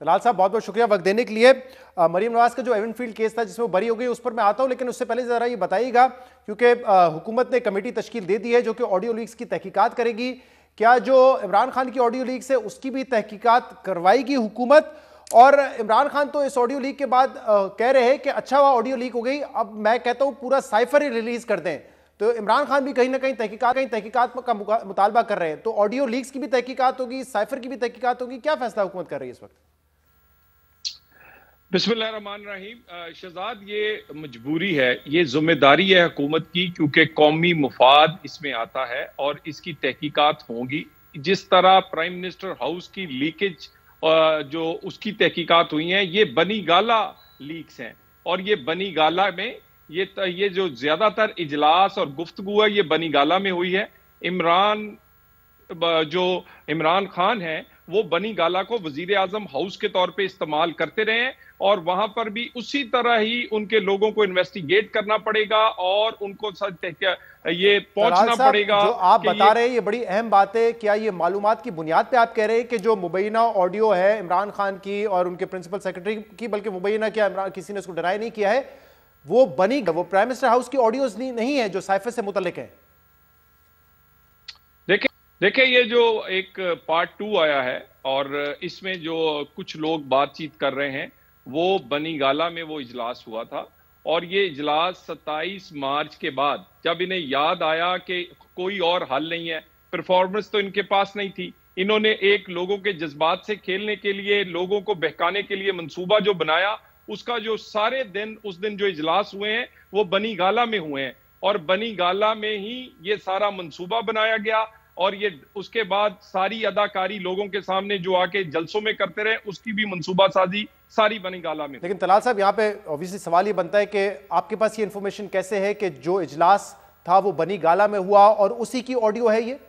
तलाल साहब बहुत बहुत शुक्रिया वक्त देने के लिए। मरीम नवाज का जो एवनफील्ड केस था जिसमें वो बरी हो गई, उस पर मैं आता हूं, लेकिन उससे पहले जरा ये बताइएगा, क्योंकि हुकूमत ने कमेटी तश्कील दे दी है जो कि ऑडियो लीक्स की तहकीकात करेगी। क्या जो इमरान खान की ऑडियो लीक्स है उसकी भी तहकीकात करवाएगी हुकूमत? और इमरान खान तो इस ऑडियो लीक के बाद कह रहे हैं कि अच्छा हुआ ऑडियो लीक हो गई, अब मैं कहता हूं पूरा साइफर ही रिलीज कर दें। तो इमरान खान भी कहीं ना कहीं तहकीकात का मुतालबा कर रहे हैं। तो ऑडियो लीक्स की भी तहकीकात होगी, साइफर की भी तहकीकात होगी, क्या फैसला हुकूमत कर रही है इस वक्त? बिस्मिल्लाहिर्रहमानिर्रहीम। शहजाद, ये मजबूरी है, ये जिम्मेदारी है हुकूमत की, क्योंकि कौमी मुफाद इसमें आता है और इसकी तहकीकात होंगी। जिस तरह प्राइम मिनिस्टर हाउस की लीकेज जो उसकी तहकीकात हुई हैं, ये बनी गाला लीक्स हैं। और ये बनी गाला में ये जो ज्यादातर इजलास और गुफ्तगू है, ये बनी गाला में हुई है। जो इमरान खान है वो बनी गाला को वजीर आजम हाउस के तौर पे इस्तेमाल करते रहे हैं, और वहां पर भी उसी तरह ही उनके लोगों को इन्वेस्टिगेट करना पड़ेगा और उनको ये पहुंचना पड़ेगा। जो आप बता रहे हैं ये बड़ी अहम बात है। क्या ये मालूमात की बुनियाद पे आप कह रहे हैं कि जो मुबैना ऑडियो है इमरान खान की और उनके प्रिंसिपल सेक्रेटरी की, बल्कि मुबैना क्या, इमरान किसी ने उसको डिनाई नहीं किया है, वो वो प्राइम मिनिस्टर हाउस की ऑडियोज नहीं है जो साइफर से मुतल्लिक है? देखिए, ये जो एक पार्ट 2 आया है और इसमें जो कुछ लोग बातचीत कर रहे हैं, वो बनी गाला में वो इजलास हुआ था। और ये इजलास 27 मार्च के बाद जब इन्हें याद आया कि कोई और हल नहीं है, परफॉर्मेंस तो इनके पास नहीं थी, इन्होंने एक लोगों के जज्बात से खेलने के लिए, लोगों को बहकाने के लिए मंसूबा जो बनाया, उसका जो सारे दिन उस दिन जो इजलास हुए हैं वो बनी गाला में हुए हैं। और बनी गाला में ही ये सारा मंसूबा बनाया गया, और ये उसके बाद सारी अदाकारी लोगों के सामने जो आके जलसों में करते रहे, उसकी भी मंसूबा साजी सारी बनी गाला में। लेकिन तलाल साहब, यहाँ पे ऑब्वियसली सवाल ये बनता है कि आपके पास ये इंफॉर्मेशन कैसे है कि जो इजलास था वो बनी गाला में हुआ और उसी की ऑडियो है ये?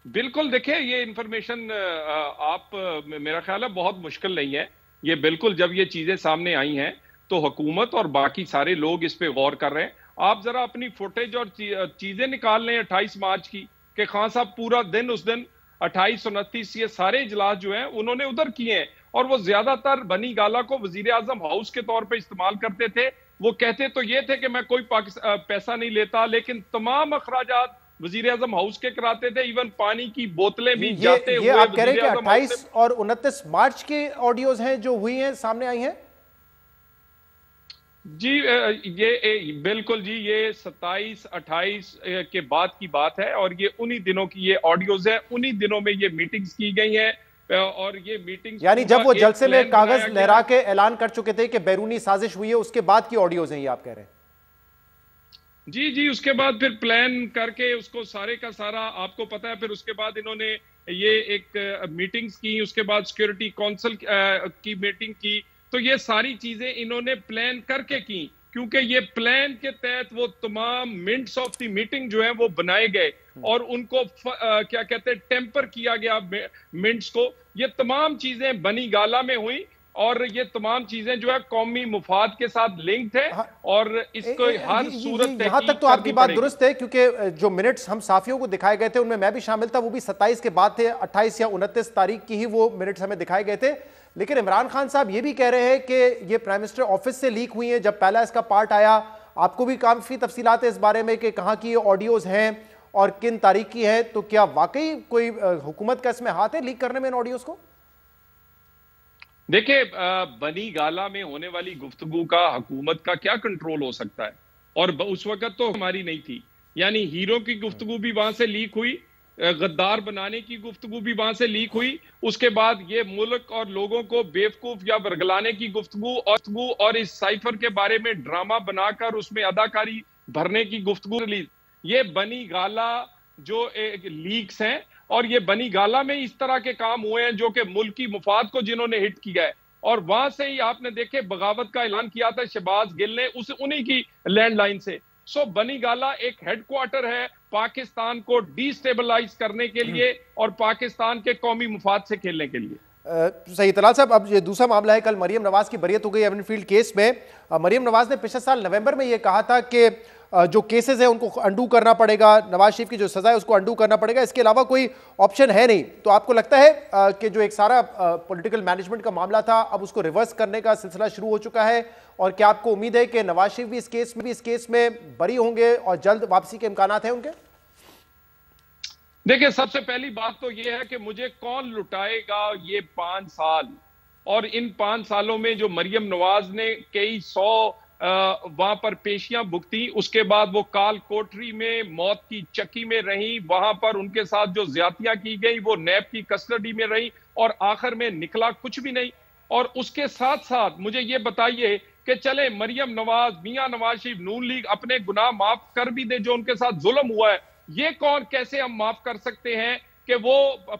बिल्कुल, देखिए, ये इंफॉर्मेशन मेरा ख्याल है बहुत मुश्किल नहीं है। ये बिल्कुल, जब ये चीजें सामने आई हैं तो हुकूमत और बाकी सारे लोग इस पे गौर कर रहे हैं। आप जरा अपनी फुटेज और चीजें निकाल लें 28 मार्च की, कि खान साहब पूरा दिन उस दिन 28, 29 ये सारे इजलास जो हैं उन्होंने उधर किए हैं, और वो ज्यादातर बनी गाला को वजीर आजम हाउस के तौर पे इस्तेमाल करते थे। वो कहते तो ये थे कि मैं कोई पैसा नहीं लेता, लेकिन तमाम अखराजात वजीर आजम हाउस के कराते थे, इवन पानी की बोतलें भी जाते हुए। आप कह रहे हैं कि 28 और 29 मार्च की ऑडियोज हैं जो हुई हैं, सामने आई हैं? जी, ये बिल्कुल जी, ये 27, 28 के बाद की बात है, और ये उन्हीं दिनों की ये ऑडियोज है। उन्हीं दिनों में ये मीटिंग्स की गई हैं, और ये मीटिंग्स यानी जब वो जलसे में कागज लहरा के ऐलान कर चुके थे कि बैरूनी साजिश हुई है, उसके बाद की ऑडियोज हैं ये आप कह रहे हैं? जी जी, उसके बाद फिर प्लान करके उसको सारे का सारा आपको पता है। फिर उसके बाद इन्होंने ये एक मीटिंग्स की, उसके बाद सिक्योरिटी काउंसिल की मीटिंग की। तो ये सारी चीजें इन्होंने प्लान करके की, क्योंकि ये प्लान के तहत वो तमाम मिनट्स ऑफ द मीटिंग जो है वो बनाए गए, और उनको क्या कहते हैं, टेम्पर किया गया मिनट्स को। ये तमाम चीजें बनी गाला में हुई, और ये तमाम चीजें जो है कौमी मुफाद के साथ लिंक्ड है, और इसको हर सूरत यहाँ तक तो आपकी बात दुरुस्त है, क्योंकि जो मिनट्स हम साफियों को दिखाए गए थे उनमें मैं भी शामिल था, वो भी 27 के बाद थे। 28 या 29 तारीख की ही वो मिनट्स हमें दिखाए गए थे। लेकिन इमरान खान साहब ये भी कह रहे हैं कि ये प्राइम मिनिस्टर ऑफिस से लीक हुई है। जब पहला इसका पार्ट आया, आपको भी काफी तफसीलात है इस बारे में कि कहाँ की ऑडियोज हैं और किन तारीख की है। तो क्या वाकई कोई हुकूमत का इसमें हाथ है लीक करने में इन ऑडियोज को? देखिए, बनी गाला में होने वाली गुफ्तगू का हुकूमत का क्या कंट्रोल हो सकता है, और उस वक्त तो हमारी नहीं थी। यानी हीरो की गुफ्तगू भी वहां से लीक हुई, गद्दार बनाने की गुफ्तगू भी वहां से लीक हुई, उसके बाद ये मुल्क और लोगों को बेवकूफ या बरगलाने की गुफ्तगू और इस साइफर के बारे में ड्रामा बनाकर उसमें अदाकारी भरने की गुफ्तगू रिलीज। ये बनी गाला जो एक लीक्स हैं, और ये बनी गाला में इस तरह के काम हुए हैं जो कि मुल्क की मुफाद को जिन्होंने हिट किया है। और वहां से ही आपने देखे बगावत का ऐलान किया था शहबाज गिल ने, उन्हीं की लैंडलाइन से। सो बनी गाला एक हेडक्वार्टर है पाकिस्तान को डिस्टेबलाइज करने के लिए और पाकिस्तान के कौमी मुफाद से खेलने के लिए। सही। तलाल साहब, अब ये दूसरा मामला है, कल मरीम नवाज की बरियत हो गई एवनफील्ड केस में। मरीम नवाज ने पिछले साल नवंबर में ये कहा था कि जो केसेस है उनको अंडू करना पड़ेगा, नवाज शरीफ की जो सजा है उसको अंडू करना पड़ेगा, इसके अलावा कोई ऑप्शन है नहीं। तो आपको लगता है कि जो एक सारा पॉलिटिकल मैनेजमेंट का मामला था अब उसको रिवर्स करने का सिलसिला शुरू हो चुका है? और क्या आपको उम्मीद है कि नवाज शरीफ भी इस केस में बरी होंगे और जल्द वापसी के इम्कान हैं उनके? देखिए, सबसे पहली बात तो यह है कि मुझे कौन लुटाएगा ये 5 साल, और इन 5 सालों में जो मरियम नवाज ने कई 100 वहां पर पेशियां भुगती, उसके बाद वो काल कोठरी में मौत की चक्की में रही, वहां पर उनके साथ जो ज्यादतियां की गई वो नैब की कस्टडी में रही और आखिर में निकला कुछ भी नहीं। और उसके साथ साथ मुझे ये बताइए कि चले मरियम नवाज, मियां नवाज शरीफ, नून लीग अपने गुनाह माफ कर भी दे, जो उनके साथ जुल्म हुआ है, ये कौन, कैसे हम माफ कर सकते हैं कि वो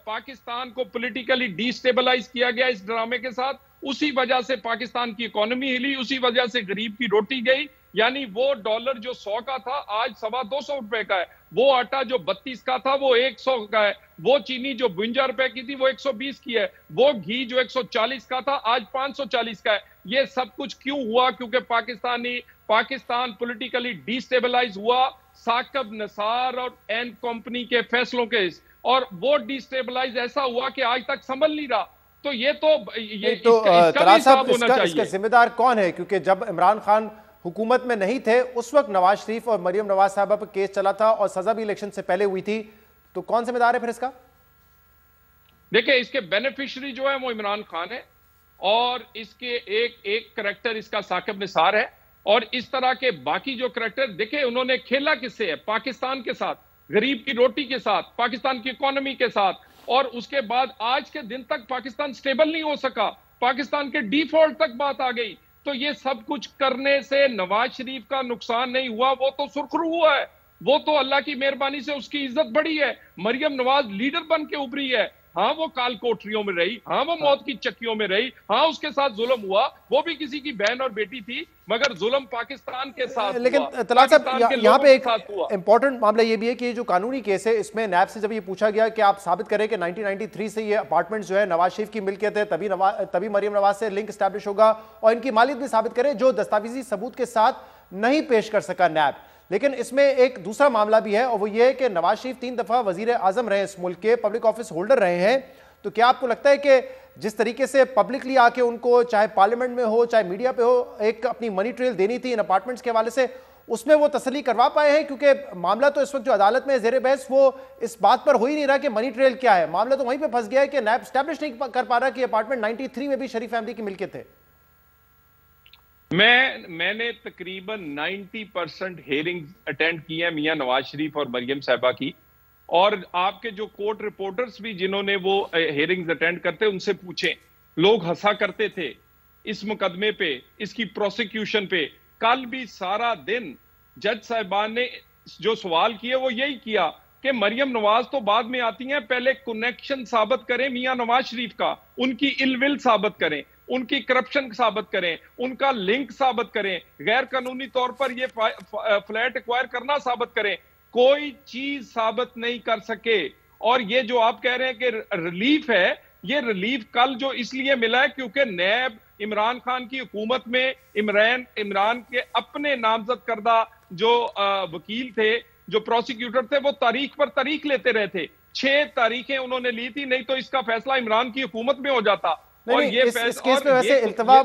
पाकिस्तान को पॉलिटिकली डिस्टेबलाइज किया गया इस ड्रामे के साथ, उसी वजह से पाकिस्तान की इकोनॉमी हिली, उसी वजह से गरीब की रोटी गई। यानी वो डॉलर जो 100 का था आज 225 रुपए का है, वो आटा जो 32 का था वो 100 का है, वो चीनी जो 52 रुपए की थी वो 120 की है, वो घी जो 140 का था आज 540 का है। ये सब कुछ क्यों हुआ? क्योंकि पाकिस्तान पॉलिटिकली डिस्टेबलाइज हुआ साकिब निसार और एन कंपनी के फैसलों के, और वो डिस्टेबलाइज ऐसा हुआ कि आज तक संभल नहीं रहा। तो ये तलात साहब, इसका जिम्मेदार कौन है? क्योंकि जब इमरान खान हुकूमत में नहीं थे उस वक्त नवाज शरीफ और मरियम नवाज साहबा पर केस चला था और सजा भी इलेक्शन से पहले हुई थी, तो कौन जिम्मेदार है फिर इसका? देखिए, इसके बेनिफिशियरी जो है वो इमरान खान है, और इसके एक करैक्टर इसका साकिब निसार है, और इस तरह के बाकी जो करैक्टर, देखिए उन्होंने खेला किससे है? पाकिस्तान के साथ, गरीब की रोटी के साथ, पाकिस्तान की इकोनॉमी के साथ, और उसके बाद आज के दिन तक पाकिस्तान स्टेबल नहीं हो सका, पाकिस्तान के डिफॉल्ट तक बात आ गई। तो ये सब कुछ करने से नवाज शरीफ का नुकसान नहीं हुआ, वो तो सुरखरू हुआ है, वो तो अल्लाह की मेहरबानी से उसकी इज्जत बढ़ी है। मरियम नवाज लीडर बन के उभरी है, हाँ वो काल कोठरियों में रही, हाँ वो मौत की चक्कियों में रही, हाँ उसके साथ जुल्म हुआ, वो भी किसी की बहन और बेटी थी, मगर जुल्म पाकिस्तान के साथ। लेकिन तलात साहब, यहाँ पे एक इंपॉर्टेंट मामला ये भी है कि जो कानूनी केस है इसमें नैब से जब ये पूछा गया कि आप साबित करें कि 1993 से ये अपार्टमेंट जो है नवाज शरीफ की मिल्कियत है, तभी मरियम नवाज से लिंक स्टैब्लिश होगा, और इनकी मालियत भी साबित करें, जो दस्तावेजी सबूत के साथ नहीं पेश कर सका नैब। लेकिन इसमें एक दूसरा मामला भी है, और वो ये है कि नवाज शरीफ 3 दफा वजीर आजम रहे, इस मुल्क के पब्लिक ऑफिस होल्डर रहे हैं। तो क्या आपको लगता है कि जिस तरीके से पब्लिकली आके उनको, चाहे पार्लियामेंट में हो चाहे मीडिया पे हो, एक अपनी मनी ट्रेल देनी थी इन अपार्टमेंट्स के हवाले से, उसमें वो तसल्ली करवा पाए हैं? क्योंकि मामला तो इस वक्त जो अदालत में जेर बहस वो इस बात पर हो ही नहीं रहा कि मनी ट्रेल क्या है, मामला तो वहीं पे फंस गया है कि नैब स्टैब्लिश नहीं कर पा रहा कि अपार्टमेंट 93 में भी शरीफ फैमिली की मिल्कियत है। मैंने तकरीबन 90% हेयरिंग अटेंड की है मियां नवाज शरीफ और मरियम साहबा की, और आपके जो कोर्ट रिपोर्टर्स भी जिन्होंने वो हेयरिंग्स अटेंड करते उनसे पूछें, लोग हंसा करते थे इस मुकदमे पे, इसकी प्रोसिक्यूशन पे। कल भी सारा दिन जज साहिबान ने जो सवाल किए वो यही किया कि मरियम नवाज तो बाद में आती हैं, पहले कनेक्शन साबित करें मियां नवाज शरीफ का, उनकी इलविल साबित करें, उनकी करप्शन साबित करें, उनका लिंक साबित करें, गैर कानूनी तौर पर ये फ्लैट एक्वायर करना साबित करें। कोई चीज साबित नहीं कर सके। और ये जो आप कह रहे हैं कि रिलीफ है, ये रिलीफ कल जो इसलिए मिला है क्योंकि नैब इमरान खान की हुकूमत में इमरान के अपने नामजद करदा जो वकील थे, जो प्रोसिक्यूटर थे, वो तारीख पर तारीख लेते रहे थे। 6 तारीखें उन्होंने ली थी, नहीं तो इसका फैसला इमरान की हुकूमत में हो जाता। और ये इस केस में वैसे इल्तवा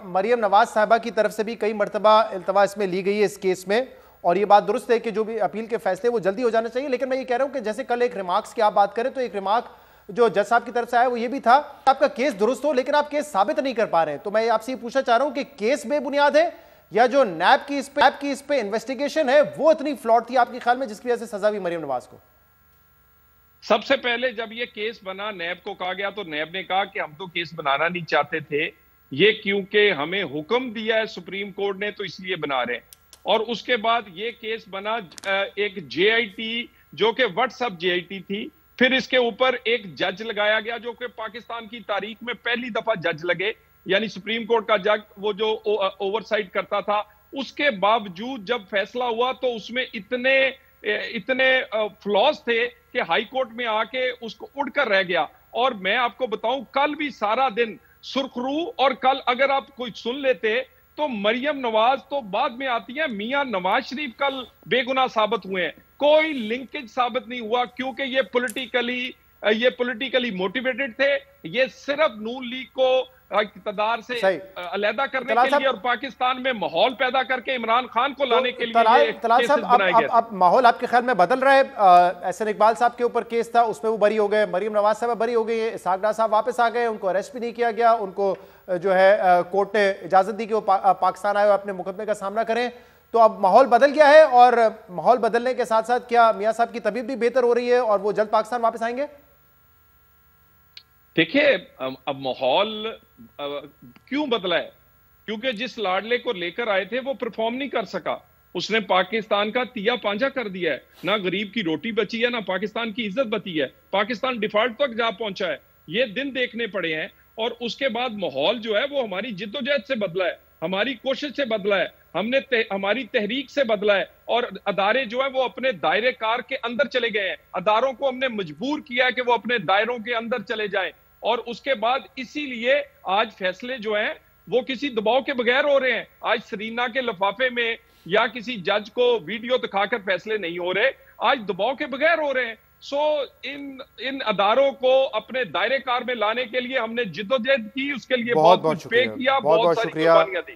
मरियम नवाज साहबा की तरफ से भी कई मरतबा इल्तवा इसमें ली गई है इस केस में, और ये बात दुरुस्त है कि जो भी अपील के फैसले वो जल्दी हो जाना चाहिए। लेकिन मैं ये कह रहा हूं कि जैसे कल एक रिमार्क्स की आप बात करें, तो एक रिमार्क जो जज साहब की तरफ से आया वो ये भी था, आपका केस दुरुस्त हो लेकिन आप केस साबित नहीं कर पा रहे हैं। तो मैं आपसे ये पूछना चाह रहा हूं कि केस बेबुनियाद है, या जो नैब की इस पे इन्वेस्टिगेशन है वो इतनी फ्लॉट थी आपके ख्याल में, जिसकी वजह से सजा हुई मरियम नवाज को? सबसे पहले जब ये केस बना, नैब को कहा गया, तो नैब ने कहा कि हम तो केस बनाना नहीं चाहते थे, ये क्योंकि हमें हुक्म दिया है सुप्रीम कोर्ट ने, तो इसलिए बना रहे हैं। और उसके बाद ये केस बना एक जेआईटी जो कि व्हाट्सएप जेआईटी थी, फिर इसके ऊपर एक जज लगाया गया जो कि पाकिस्तान की तारीख में पहली दफा जज लगे, यानी सुप्रीम कोर्ट का जज, वो जो ओवरसाइट करता था। उसके बावजूद जब फैसला हुआ तो उसमें इतने फ्लॉज थे कि हाई कोर्ट में आके उसको उड़कर रह गया। और मैं आपको बताऊं, कल भी सारा दिन सुर्खरू, और कल अगर आप कोई सुन लेते तो मरियम नवाज तो बाद में आती है। मियां नवाज शरीफ कल बेगुनाह साबित हुए हैं, कोई लिंकेज साबित नहीं हुआ, क्योंकि ये पॉलिटिकली मोटिवेटेड थे। ये सिर्फ नून लीग को इक़्तिदार से अलहदा करने के लिए और पाकिस्तान में माहौल पैदा करके इमरान खान को लाने के लिए तलाल साहब, अब माहौल आपके ख्याल में बदल रहा है? एहसन इकबाल साहब के ऊपर केस था, उसमें वो बरी हो गए, मरीम नवाज साहब बरी हो गई है, इसहाक डार साहब वापस आ गए, उनको अरेस्ट भी नहीं किया गया, उनको जो है कोर्ट ने इजाजत दी कि वो पाकिस्तान आए और अपने मुकदमे का सामना करें। तो अब माहौल बदल गया है, और माहौल बदलने के साथ साथ क्या मियां साहब की तबीयत भी बेहतर हो रही है और वो जल्द पाकिस्तान वापस आएंगे? देखिए, अब माहौल क्यों बदला है? क्योंकि जिस लाडले को लेकर आए थे वो परफॉर्म नहीं कर सका, उसने पाकिस्तान का तिया पांजा कर दिया है। ना गरीब की रोटी बची है, ना पाकिस्तान की इज्जत बची है, पाकिस्तान डिफॉल्ट तक जा पहुंचा है। ये दिन देखने पड़े हैं। और उसके बाद माहौल जो है वो हमारी जिद्दोजहद से बदला है, हमारी कोशिश से बदला है, हमारी तहरीक से बदला है। और अदारे जो है वो अपने दायरे कार के अंदर चले गए हैं। अदारों को हमने मजबूर किया है कि वो अपने दायरों के अंदर चले जाएं। और उसके बाद इसीलिए आज फैसले जो हैं वो किसी दबाव के बगैर हो रहे हैं। आज सरीना के लिफाफे में या किसी जज को वीडियो दिखाकर फैसले नहीं हो रहे, आज दबाव के बगैर हो रहे हैं। सो इन अदारों को अपने दायरे कार में लाने के लिए हमने जिद्दोजहद की, उसके लिए बहुत कुछ पे किया, बहुत सारी कुर्बानियां दी।